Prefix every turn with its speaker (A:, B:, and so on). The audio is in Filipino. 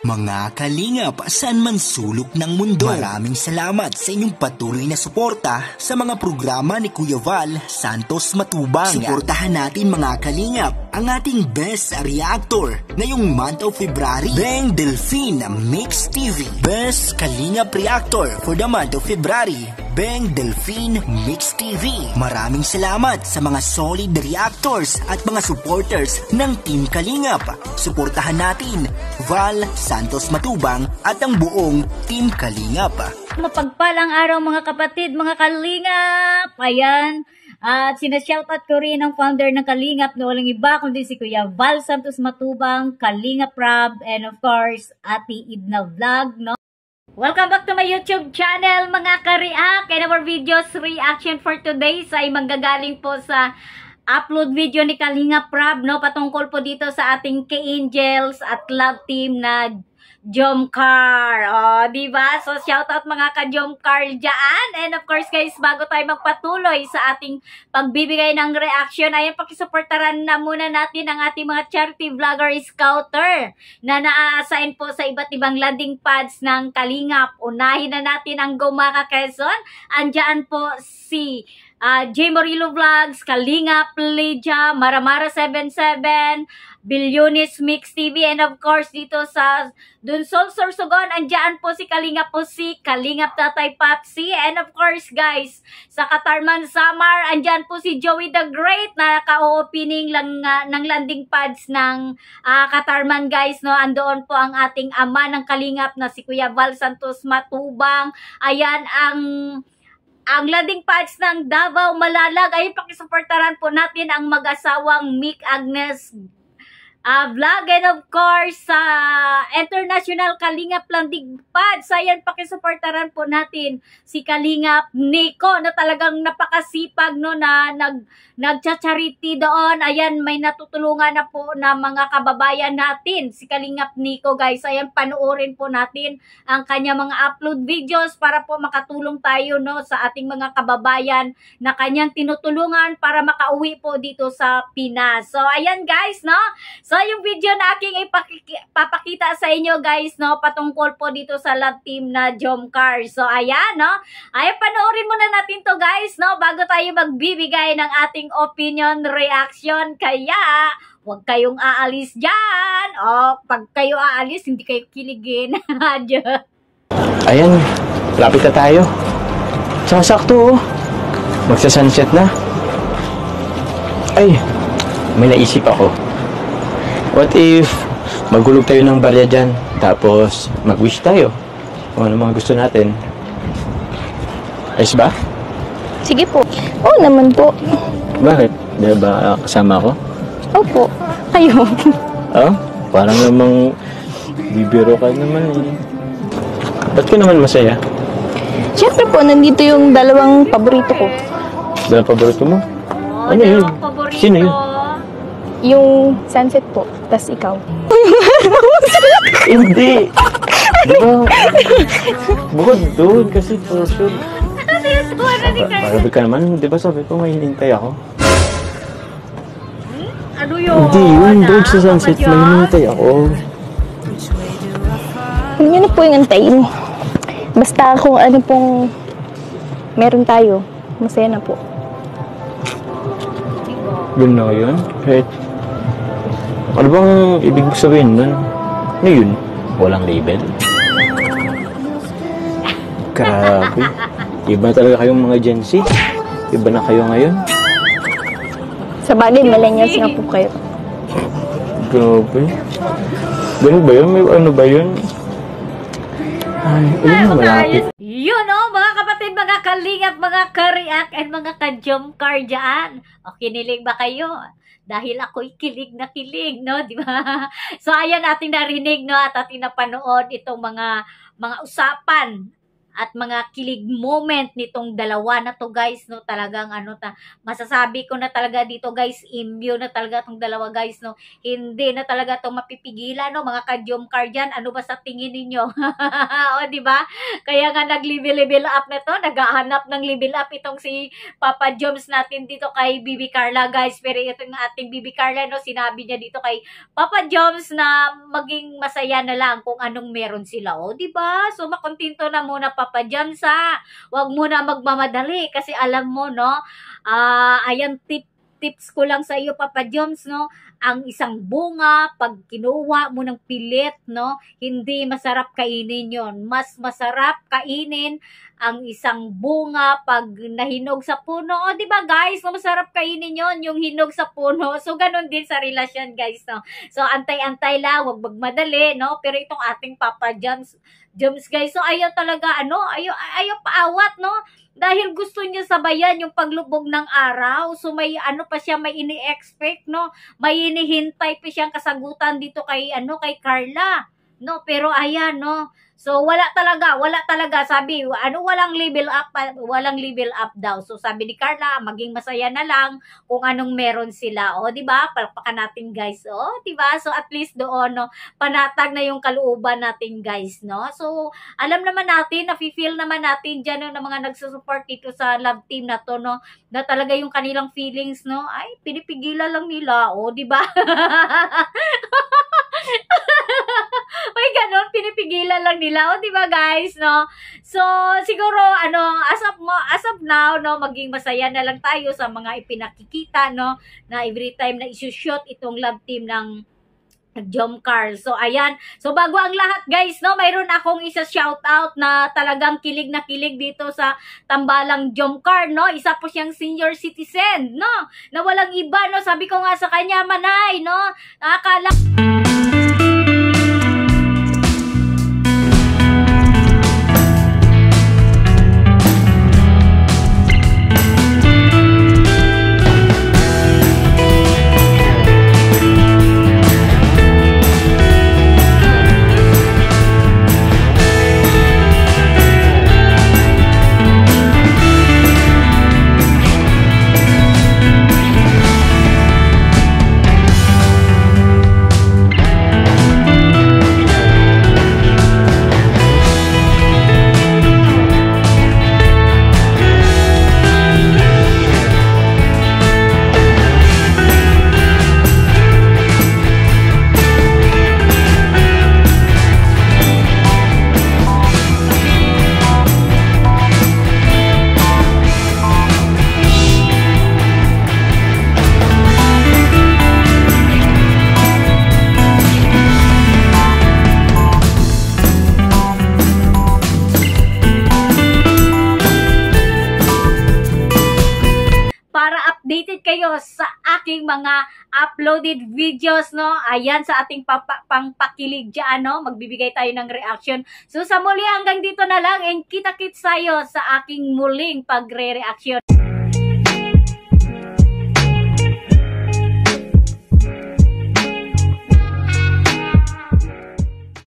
A: Mga kalingap, saan man sulok ng mundo, maraming salamat sa inyong patuloy na suporta sa mga programa ni Kuya Val Santos Matubang. Suportahan natin mga kalingap ang ating best reactor ngayong month of February, Beng Delphine Mix TV. Best kalingap reactor for the month of February, Beng Delphine Mix TV. Maraming salamat sa mga solid reactors at mga supporters ng Team Kalingap. Suportahan natin Val Santos Matubang at ang buong Team Kalingap.
B: Mapagpalang araw mga kapatid, mga Kalingap! Ayan, at sinashoutout ko rin ang founder ng Kalingap na walang iba kundi si Kuya Val Santos Matubang, Kalingap Rob, and of course, Ate Idna Vlog, no? Welcome back to my YouTube channel mga ka-react, and our videos reaction for today ay manggagaling po sa upload video ni Kalingap Rob, no, patungkol po dito sa ating K-Angels at love team na Jomcar. Diba? So, shoutout mga ka-Jomcar dyan. And of course, guys, bago tayo magpatuloy sa ating pagbibigay ng reaction, ayan, pakisuportaran na muna natin ang ating mga charity vlogger scouter na naa-assign po sa iba't ibang landing pads ng Kalingap. Unahin na natin ang Gumaka Quezon. Andyan po si J. Morillo Vlogs, Kalingap Leja, Maramara 77, Bilyonis Mix TV, and of course dito sa Dunsol Sorsogon, andyan po si Kalingap po si Kalingap Tatay Papsi, and of course guys, sa Katarman Samar, andyan po si Joey the Great na naka-opening lang ng landing pads ng Katarman guys, no. Andoon po ang ating ama ng Kalingap na si Kuya Val Santos Matubang. Ayan ang landing pads ng Davao Malalag. Ay pakisuportaran po natin ang mag-asawang Mick Agnes Vlog, and of course sa International Kalingap landing pads. Ayan, pakisuportaran po natin si Kalingap Nico na talagang napakasipag, no, na nagcha-charity doon. Ayan, may natutulungan na po na mga kababayan natin si Kalingap Nico guys. Ayan, panoorin po natin ang kanya mga upload videos para po makatulong tayo, no, sa ating mga kababayan na kanyang tinutulungan para makauwi po dito sa Pinas. So ayan guys, no. So yung video na aking ipapakita sa inyo guys, no, patungkol po dito sa love team na Jomcar. So ayan, no. Ayan, panoorin muna natin to guys, no, bago tayo magbibigay ng ating opinion reaction. Kaya huwag kayong aalis dyan. Pag kayo aalis, hindi kayo kiligin.
C: Ayan, lapit na tayo. Sasakto, magsa-sunset na. Ay, may naisip ako. What if maghulog tayo ng barya dyan, tapos mag-wish tayo kung ano mga gusto natin? Ayos ba?
D: Sige po. Oo naman po.
C: Bakit? Di ba kasama ko?
D: Opo. Kayo.
C: Parang namang bibiro ka naman eh. Ba't ka naman masaya?
D: Siyempre po, nandito yung dalawang paborito ko.
C: Dalawang paborito mo? Ano yun? Sino yun?
D: Yung sunset po, tas ikaw.
C: Hindi! Diba? Bukod doon kasi for sure. Parabi ka naman, di ba sabi ko may hinintay ako?
B: Ano yun?
C: Hindi yun, doon sa sunset may hinintay ako.
D: Huwag niyo na po yung antayin. Basta kung ano pong meron tayo, masaya na po.
C: Yun na yun? Kahit ano bang ibig sabihin nun? Ano yun? Walang label? Grabe. Iba talaga kayong mga Gen Z. Iba na kayo ngayon.
D: Sa bagay, millennials nga po kayo.
C: Grabe. Ganun ba yun? May ano ba yun? Ay, ayun na malapit.
B: Yun, mga kapatid, mga Kalingap, mga ka-react, and mga ka-Jomcar dyan. Kinilig ba kayo? Dahil ako'y kilig na kilig, no? Di ba? So, ayan, ating narinig, no? At ating napanood itong mga usapan at mga kilig moment nitong dalawa na to guys, no, talagang masasabi ko na talaga dito guys, imbyo na talaga tong dalawa guys, no, hindi na talaga to mapipigilan, no, mga ka-Jomcar dyan, ano ba sa tingin ninyo? O, diba? Kaya nga nag-level up na to, naghahanap ng level up itong si Papa Joms natin dito kay Bibi Carla guys, pero ito yung ating Bibi Carla, no, sinabi niya dito kay Papa Joms na maging masaya na lang kung anong meron sila, o, diba? So, makontento na muna Papa Joms, ha? Huwag muna magmamadali kasi alam mo, no, ayan, tips ko lang sa iyo Papa Joms, no, ang isang bunga pag kinuha mo ng pilit, no, hindi masarap kainin yon. Mas masarap kainin ang isang bunga pag nahinog sa puno. O, di ba guys, no, masarap kainin yon, yung hinog sa puno. So, ganun din sa relasyon guys, no. So, antay-antay lang, wag magmadali, no. Pero itong ating Papa Joms guys, so ayaw talaga, ayaw paawat, no. Dahil gusto niya sabayan yung paglubog ng araw. So may pa siya, may ini-expect, no. May inihintay pa siyang kasagutan dito kay Carla, no. Pero ayan, no. So wala talaga sabi, walang level up daw. So sabi ni Carla, maging masaya na lang kung anong meron sila. O, di ba? Palakpakan natin guys. O, di ba? So at least doon, no, panatag na yung kalooban natin guys, no. So alam naman natin, nafi-feel naman natin diyan, no, ng mga nagsusupport dito sa love team na to, no, na talaga yung kanilang feelings, no, ay pinipigilan lang nila. O, di ba? May ganun, pinipigilan lang nila. O, diba guys, no? So, siguro, as of now, no, maging masaya na lang tayo sa mga ipinakikita, no, na every time na isushoot itong love team ng Jomcar. So, ayan. So, bago ang lahat, guys, no, mayroon akong isa shoutout na talagang kilig na kilig dito sa tambalang Jomcar, no. Isa po siyang senior citizen, no, na walang iba, no. Sabi ko nga sa kanya, Manay, no, nakakala updated kayo sa aking mga uploaded videos, no. Ayan, sa ating pangpakilig dyan, no. Magbibigay tayo ng reaction. So, sa muli hanggang dito na lang, and kita-kits tayo sa aking muling pagre-reaction.